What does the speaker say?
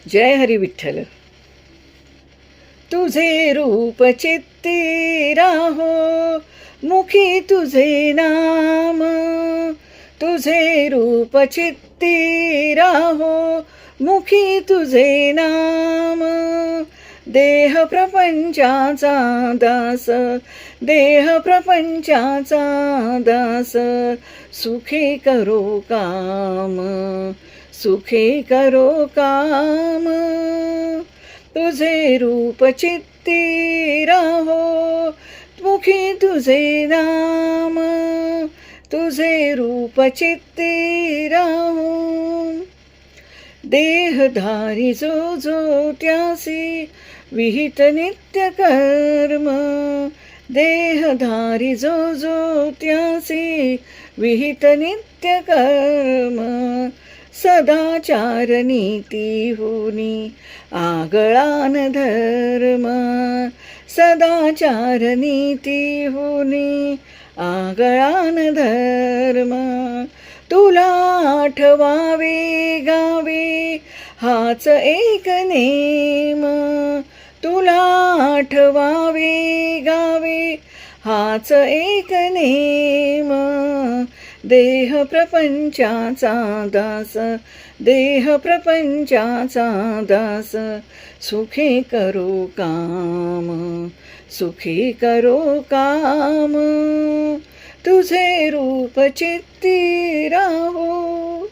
जय हरी विठ्ठल. तुझे रूप चित्ती राहो, मुखी तुझे नाम. तुझे रूप चित्ती राहो, मुखी तुझे नाम. देह प्रपंचाचा दास, देह प्रपंचाचा दास. सुखी करो काम, सुखी करो काम. तुझे रूप चित्ती राहो, मुखी तुझे नाम. तुझे रूप चित्ती राहो. देहधारी जो जो त्यासी विहित नित्य कर्म. देहधारी जो जो त्यासी विहित नित्य कर्म. सदाचार नीती होनी आगळान धर्म. सदाचार नीती होनी आगळान धर्म. तुला आठवावे गावे हाच एक नेम. तुला आठवावे गावे हाच एक नेम. देह प्रपंचाचा दास, देह प्रपंचाचा दास. सुखी करो काम, सुखी करो काम. तुझे रूप चित्ती राहो.